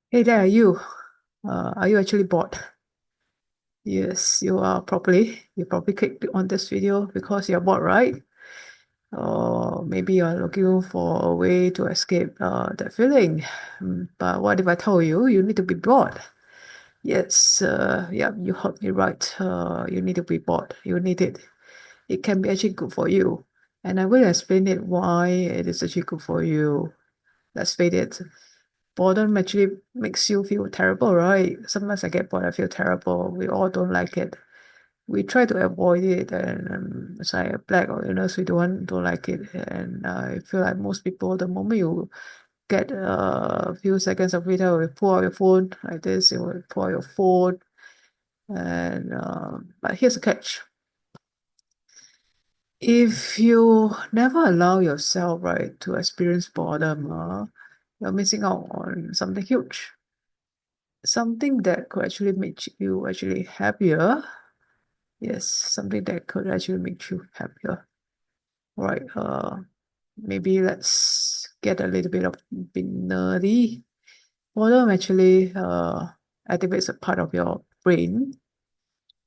Hey there, you. Are you actually bored? Yes, you are probably. You probably clicked on this video because you're bored, right? Or maybe you're looking for a way to escape that feeling. But what if I told you you need to be bored? Yes, yeah, you heard me right. You need to be bored. You need it. It can be actually good for you. And I will explain it why it is actually good for you. Let's face it. Boredom actually makes you feel terrible, right? Sometimes I get bored, I feel terrible. We all don't like it. We try to avoid it, and it's like a black or illness. We don't like it, and I feel like most people, the moment you get a few seconds of free time, you pull out your phone like this. You will pull out your phone, and but here's the catch: if you never allow yourself, right, to experience boredom, you're missing out on something huge. Something that could actually make you actually happier. Yes, something that could actually make you happier. All right. Maybe let's get a little bit of bit nerdy. Boredom actually activates a part of your brain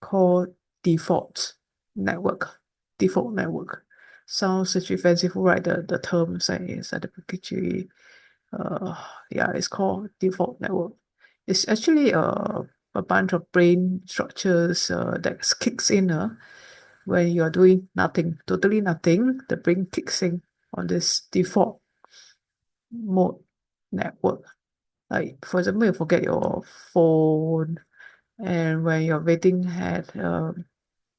called default network. Default network. Sounds actually fanciful, right? The term says that actually uh yeah, it's called default network. It's actually a bunch of brain structures that kicks in when you're doing nothing, totally nothing. The brain kicks in on this default mode network. Like for example, you forget your phone, and when you're waiting at a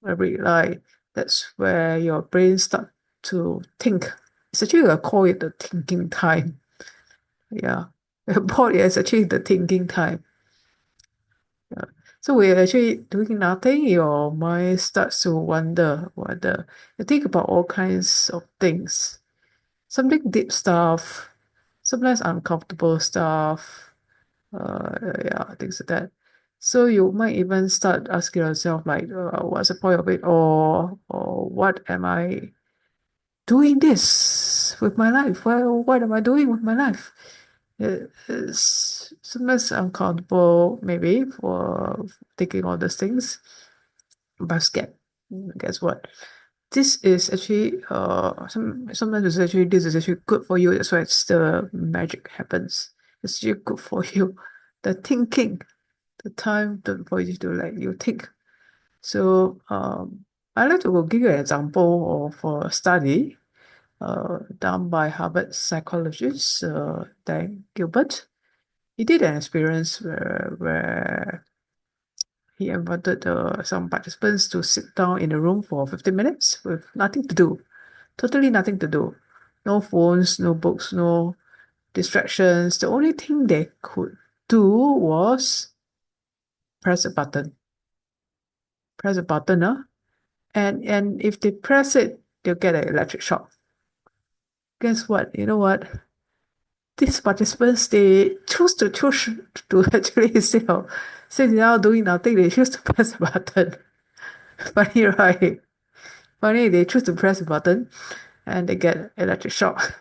red light, that's where your brain start to think. It's actually I call it the thinking time. Yeah. Bored is actually the thinking time. Yeah. So we're actually doing nothing, your mind starts to wonder. You think about all kinds of things. Something deep stuff, sometimes uncomfortable stuff, yeah, things like that. So you might even start asking yourself like, what's the point of it? Or what am I doing this with my life? Well, what am I doing with my life? It's sometimes uncomfortable, maybe, for thinking all those things. But guess what? This is actually sometimes it's actually this is actually good for you. That's why it's the magic happens. It's actually good for you. The thinking, the time for you to like you think. So I'd like to give you an example of a study done by Harvard psychologist Dan Gilbert. He did an experience where he invited some participants to sit down in a room for 15 minutes with nothing to do, totally nothing to do. No phones, no books, no distractions. The only thing they could do was press a button. Press a button, and if they press it, they'll get an electric shock. Guess what? You know what? These participants, they choose to actually instead of sitting down doing nothing, they choose to press a button. Funny, right? Funny, they choose to press a button and they get electric shock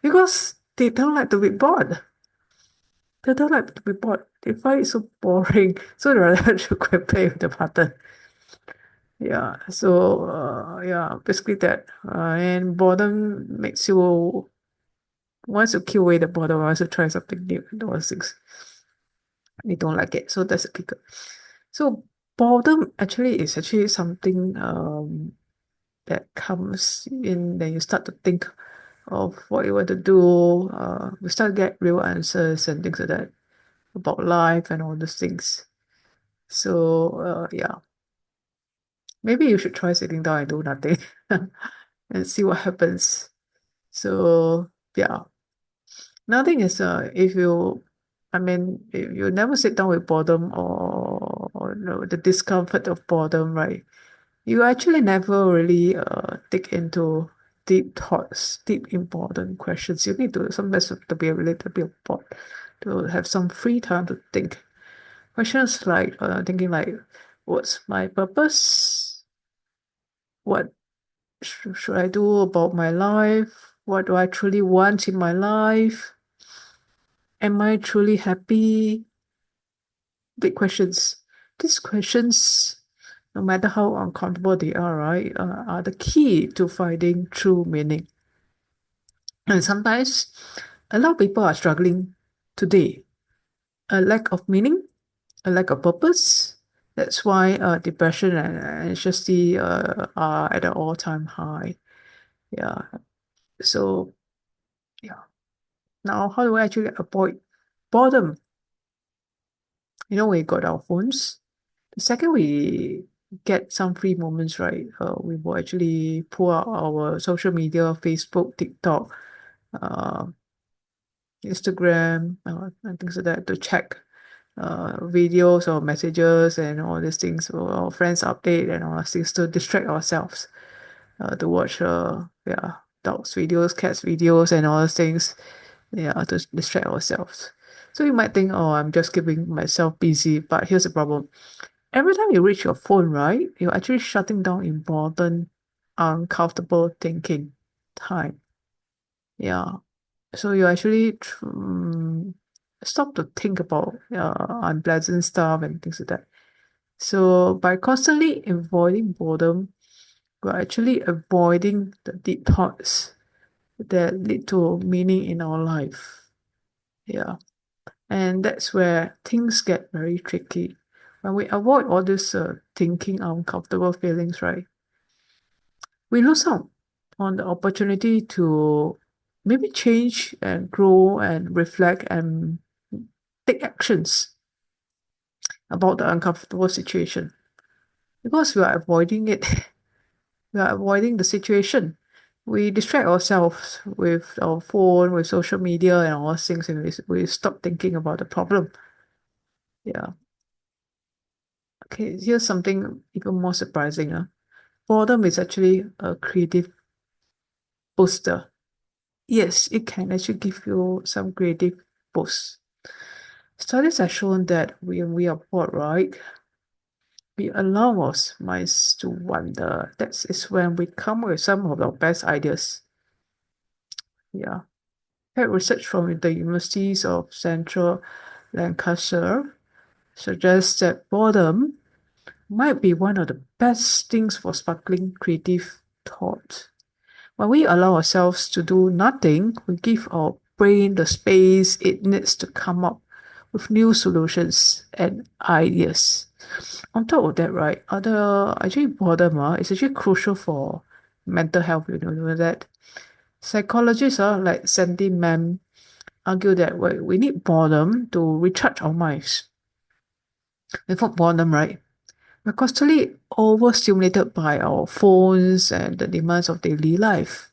because they don't like to be bored. They don't like to be bored. They find it so boring. So they rather to go and play with the button. Yeah. So yeah, basically that. And boredom makes you once you kill away the boredom, wants to try something new. Those things they don't like it. So that's a kicker. So boredom actually is actually something that comes in when you start to think of what you want to do. We start to get real answers and things like that about life and all those things. So yeah, maybe you should try sitting down and do nothing and see what happens. So yeah, nothing is if you I mean if you never sit down with boredom or the discomfort of boredom, right? You actually never really dig into deep thoughts, deep important questions. You need to sometimes to be a little bit bored, to have some free time to think. Questions like thinking like, what's my purpose? What should I do about my life? What do I truly want in my life? Am I truly happy? Big questions. These questions, no matter how uncomfortable they are, right, are the key to finding true meaning. And sometimes a lot of people are struggling today. A lack of meaning, a lack of purpose. That's why depression and anxiety are at an all-time high. Yeah. So, yeah. Now, how do I actually avoid boredom? We got our phones. The second we get some free moments, right, we will actually pull out our social media, Facebook, TikTok, uh, Instagram, and things like that to check videos or messages and all these things, or our friends update and all these things to distract ourselves, to watch, yeah, dogs videos, cats videos, and all those things, yeah, to distract ourselves. So you might think, oh, I'm just keeping myself busy, but here's the problem. Every time you reach your phone, right, you're actually shutting down important, uncomfortable thinking time. Yeah. So you actually stop to think about unpleasant stuff and things like that. So by constantly avoiding boredom, we're actually avoiding the deep thoughts that lead to meaning in our life. Yeah. And that's where things get very tricky. When we avoid all this thinking uncomfortable feelings, right, we lose out on the opportunity to maybe change and grow and reflect and take actions about the uncomfortable situation. Because we are avoiding it, we are avoiding the situation. We distract ourselves with our phone, with social media, and all those things, and we stop thinking about the problem. Yeah. Okay, here's something even more surprising. Boredom is actually a creative booster. Yes, it can actually give you some creative boost. Studies have shown that when we are bored, right, we allow our minds to wander. That is when we come with some of our best ideas. Yeah. Had research from the universities of Central Lancashire suggests that boredom might be one of the best things for sparkling creative thought. When we allow ourselves to do nothing, we give our brain the space it needs to come up with new solutions and ideas. On top of that, right, other actually boredom is actually crucial for mental health. You know that psychologists like Sandy Mam argue that we need boredom to recharge our minds. Without boredom, right, we're constantly overstimulated by our phones and the demands of daily life.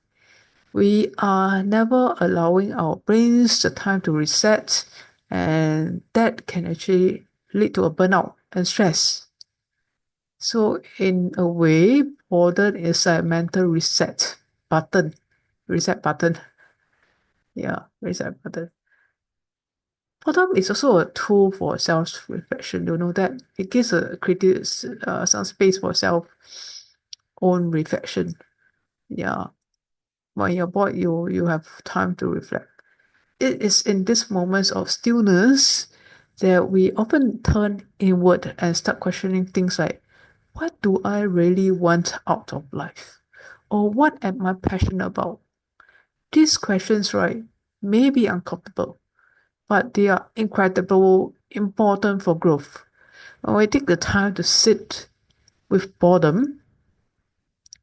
We are never allowing our brains the time to reset, and that can actually lead to a burnout and stress. So, in a way, boredom is a mental button. Reset button. Yeah, reset button. Boredom is also a tool for self-reflection. You know that it gives a creative some space for own reflection. Yeah, when you're bored, you have time to reflect. It is in these moments of stillness that we often turn inward and start questioning things like, what do I really want out of life? Or what am I passionate about? These questions, right, may be uncomfortable, but they are incredibly important for growth. When we take the time to sit with boredom,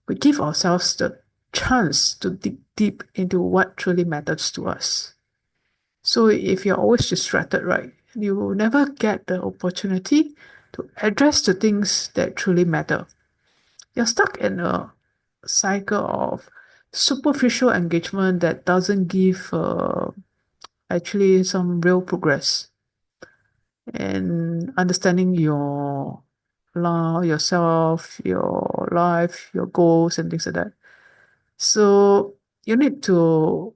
we give ourselves the chance to dig deep into what truly matters to us. So if you're always distracted, right, you will never get the opportunity to address the things that truly matter. You're stuck in a cycle of superficial engagement that doesn't give actually some real progress in understanding yourself, your life, your goals, and things like that. So you need to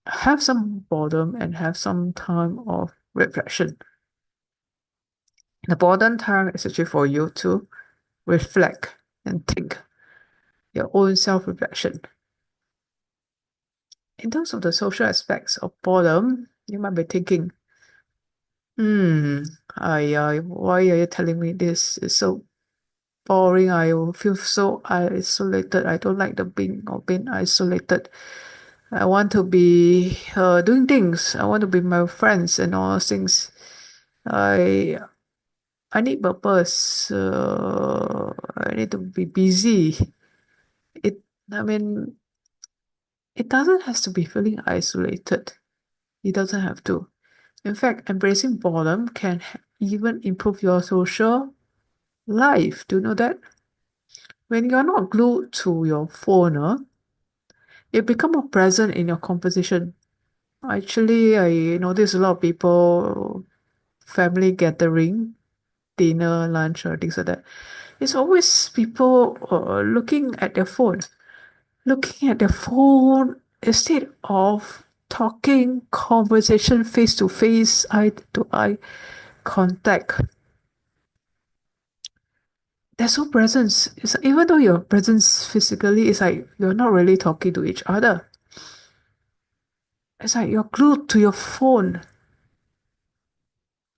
have some boredom and have some time of reflection. The boredom time is actually for you to reflect and think your own self-reflection. In terms of the social aspects of boredom, you might be thinking, Hmm. Why are you telling me this? It's so boring. I will feel so isolated. I don't like the being isolated. I want to be doing things. I want to be my friends and all those things. I I need purpose. I need to be busy. It. I mean, it doesn't have to be feeling isolated. It doesn't have to. In fact, embracing boredom can even improve your social life. Do you know that? When you're not glued to your phone, it become more present in your conversation. Actually, I notice a lot of people, family gathering, dinner, lunch, or things like that. It's always people looking at their phone instead of talking, conversation face to face, eye to eye contact. There's no presence. It's even though your presence physically, it's like you're not really talking to each other. It's like you're glued to your phone.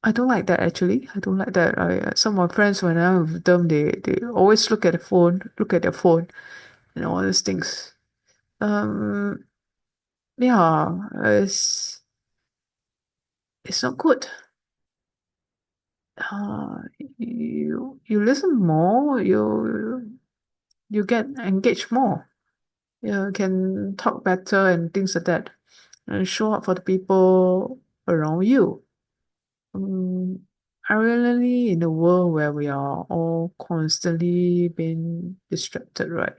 I don't like that actually. I don't like that. Some of my friends when I'm with them, they always look at their phone, and all these things. Um, yeah, it's not good. You listen more, you get engaged more. You can talk better and things like that, and show up for the people around you. Irony in a world where we are all constantly being distracted, right?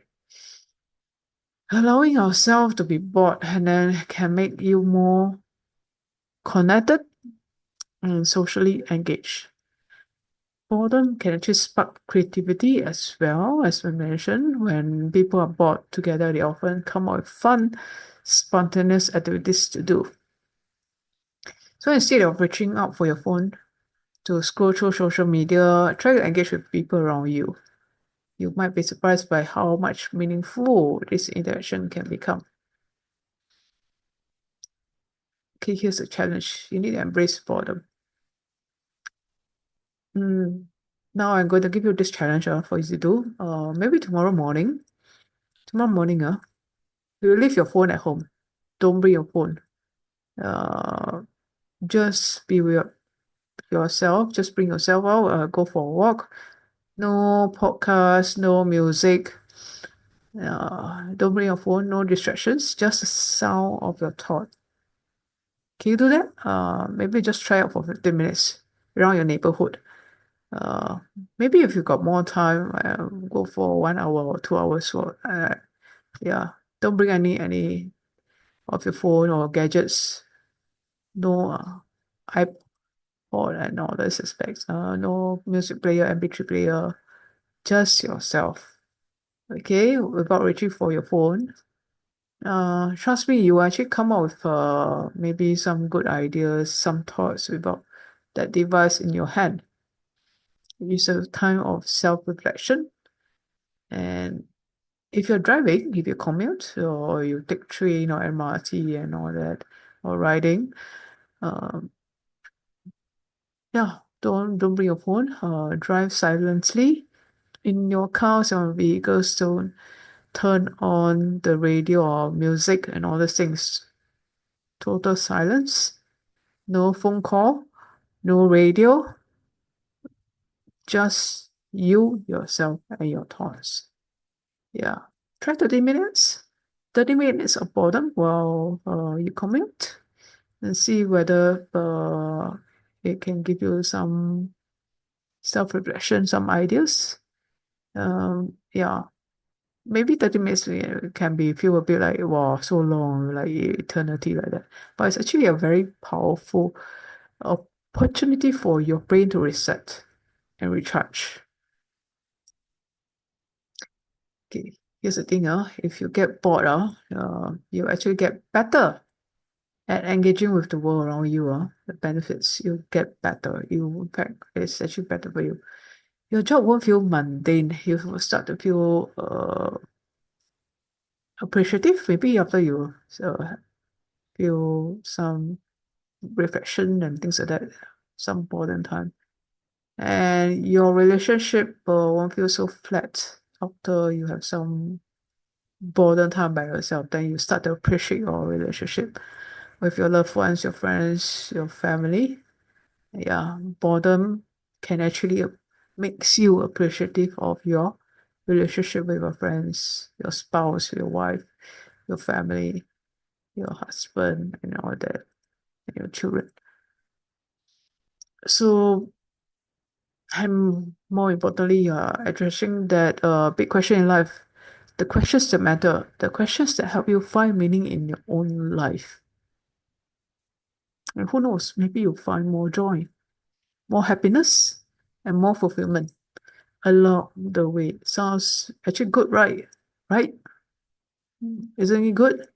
Allowing ourselves to be bored and then can make you more connected and socially engaged. Boredom can actually spark creativity as well, as we mentioned. When people are bored together, they often come up with fun, spontaneous activities to do. So instead of reaching out for your phone to scroll through social media, try to engage with people around you. You might be surprised by how much meaningful this interaction can become. Okay, here's a challenge. You need to embrace boredom. Mm, Now I'm going to give you this challenge for you to do. Maybe tomorrow morning. Tomorrow morning, you leave your phone at home. Don't bring your phone. Uh, just be with yourself. Just bring yourself out. Go for a walk. No podcast, no music. Don't bring your phone. No distractions. Just the sound of your thought. Can you do that? Maybe just try out for 15 minutes around your neighborhood. Uh, Maybe if you got more time, go for 1 hour or 2 hours. Yeah, don't bring any of your phone or gadgets. No iPod and all those aspects. No music player, MP3 player. Just yourself. Okay, without reaching for your phone. Trust me, you actually come up with maybe some good ideas, some thoughts without that device in your hand. It's a time of self-reflection. And if you're driving, if you commute or you take train or MRT and all that, or riding, um, yeah, don't bring your phone. Drive silently. In your cars or vehicles, don't turn on the radio or music and all those things. Total silence. No phone call, no radio, just you, yourself, and your thoughts. Yeah. Try 30 minutes. 30 minutes of boredom while you commute and see whether it can give you some self-reflection, some ideas. Yeah. Maybe 30 minutes can be feel a bit like, wow, so long, like eternity like that. But it's actually a very powerful opportunity for your brain to reset and recharge. Okay, here's the thing, if you get bored, you actually get better at engaging with the world around you, the benefits, you get better. In fact, it's actually better for you. Your job won't feel mundane. You will start to feel appreciative, maybe after you feel some reflection and things like that. some boredom time. And your relationship won't feel so flat after you have some boredom time by yourself. Then you start to appreciate your relationship with your loved ones, your friends, your family. Yeah, boredom can actually makes you appreciative of your relationship with your friends, your spouse, your wife, your family, your husband, and all that, and your children. So, and more importantly, you're addressing that big question in life, the questions that matter, the questions that help you find meaning in your own life. And who knows, maybe you'll find more joy, more happiness, and more fulfillment along the way. Sounds actually good, right? Right? Isn't it good?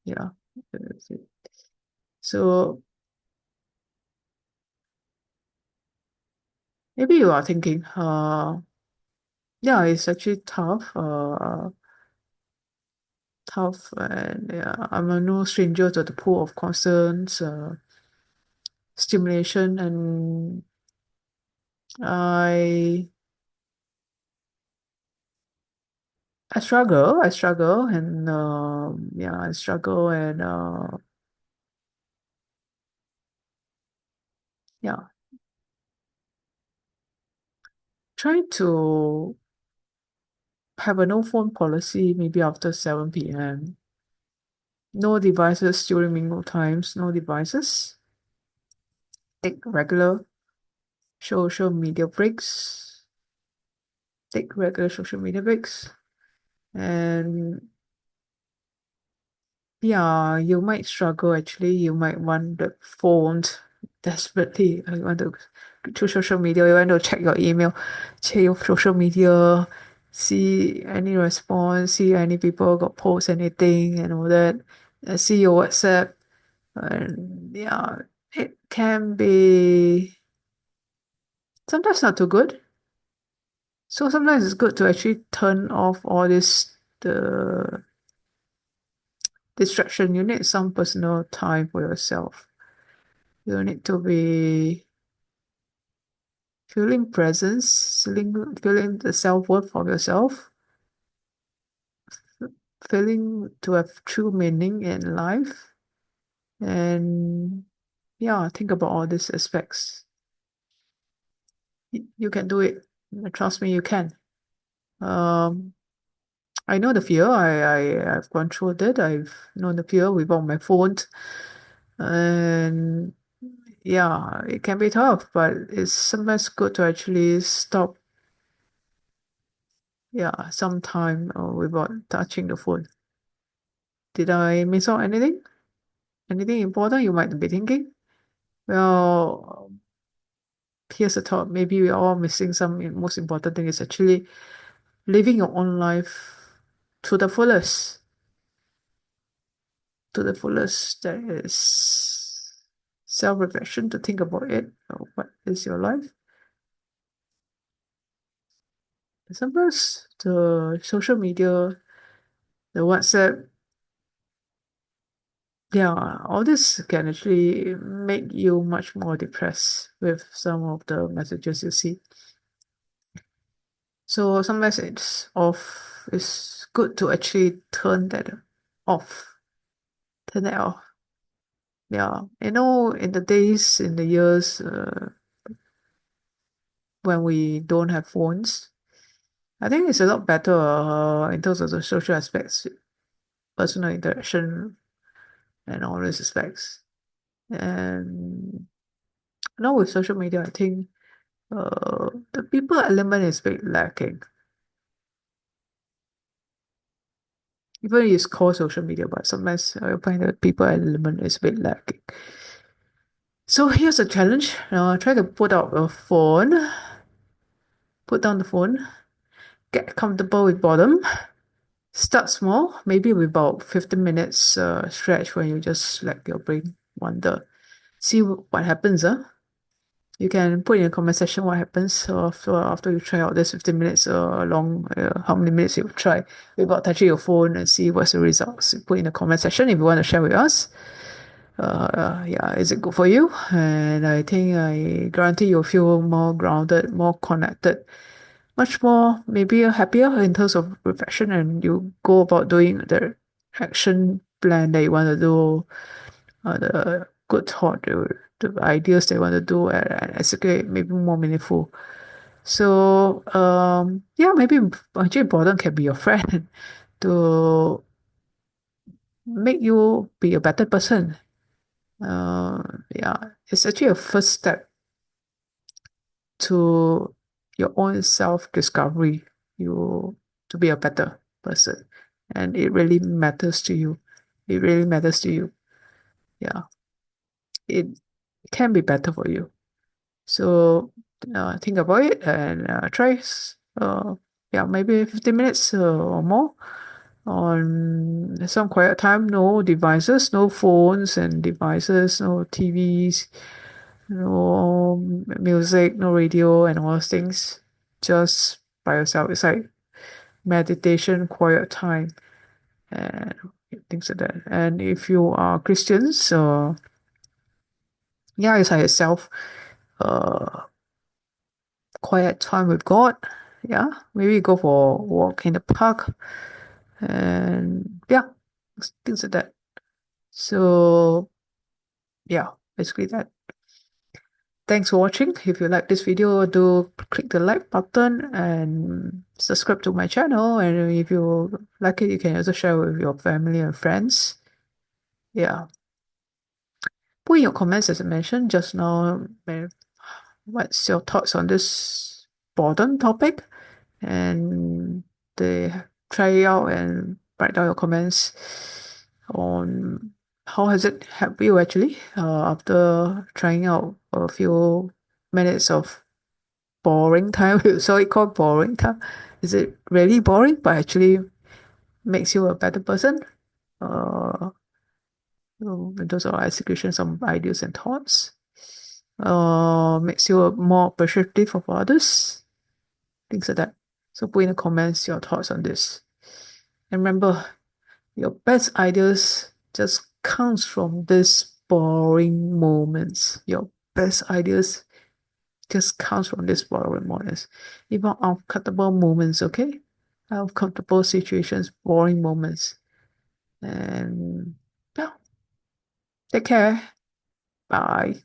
Yeah. That's it. So maybe you are thinking, yeah, it's actually tough, and yeah, I'm no stranger to the pool of constant stimulation, and I I struggle, and yeah, I struggle, and yeah, trying to have a no phone policy maybe after 7 p.m. No devices during mingle times, no devices. Take regular social media breaks. Take regular social media breaks. And yeah, you might struggle actually. You might want the phone desperately. You want to to social media, you want to check your email, check your social media, see any response, see any people got post anything and all that. See your WhatsApp. And yeah, it can be sometimes not too good. So sometimes it's good to actually turn off all this the distraction. You need some personal time for yourself. You need to be feeling presence, feeling the self-worth of yourself, feeling to have true meaning in life. And yeah, think about all these aspects. You can do it. Trust me, you can. Um, I know the fear. I've gone through that. I've known the fear without my phone. And yeah, it can be tough, but it's sometimes good to actually stop, yeah, some time without touching the phone. Did I miss out anything? Anything important you might be thinking? Well, here's a thought. Maybe we're all missing some most important thing is actually living your own life to the fullest. To the fullest. There is self-reflection to think about it. What is your life? Sometimes the social media, the WhatsApp, yeah, all this can actually make you much more depressed with some of the messages you see. So sometimes it's off. It's good to actually turn that off. Turn that off. Yeah, in the days, in the years when we don't have phones, I think it's a lot better in terms of the social aspects, personal interaction, and all these aspects. And now with social media, I think the people element is a bit lacking. Even it's called social media, but sometimes I find that people element is a bit lacking. So here's a challenge. Try to put down the phone, get comfortable with boredom. Start small, maybe with about 15 minutes stretch when you just let your brain wander. See what happens. You can put in a comment section what happens after you try out this 15 minutes long, how many minutes you try without touching your phone and see what's the results. Put in the comment section if you want to share with us. Yeah, is it good for you? And I think I guarantee you'll feel more grounded, more connected, much more maybe happier in terms of reflection, and you go about doing the action plan that you want to do, the good thought, the ideas they want to do, and execute maybe more meaningful. So yeah, maybe actually boredom can be your friend to make you be a better person. Uh, yeah, it's actually a first step to your own self-discovery, you to be a better person. And it really matters to you. It really matters to you. Yeah, it can be better for you. So think about it and try, yeah, maybe 15 minutes or more on some quiet time. No devices, no phones and devices, no TVs, no music, no radio, and all those things. Just by yourself. It's like meditation, quiet time, and things like that. And if you are Christians, yeah, it's like yourself. Uh, Quiet time with God. Yeah, maybe go for a walk in the park, and yeah, things like that. So yeah, basically that. Thanks for watching. If you like this video, do click the like button and subscribe to my channel. And if you like it, you can also share with your family and friends. Yeah. Put in your comments, as I mentioned just now, what's your thoughts on this boredom topic? And they try it out and write down your comments on how has it helped you actually after trying out a few minutes of boring time. So it called boring time. Is it really boring, but actually makes you a better person? Uh, in terms of execution, some ideas and thoughts. Makes you more appreciative of others, things like that. So put in the comments your thoughts on this. And remember, your best ideas just comes from these boring moments. Your best ideas just comes from these boring moments. Even uncomfortable moments, okay? Uncomfortable situations, boring moments. And yeah, take care. Bye.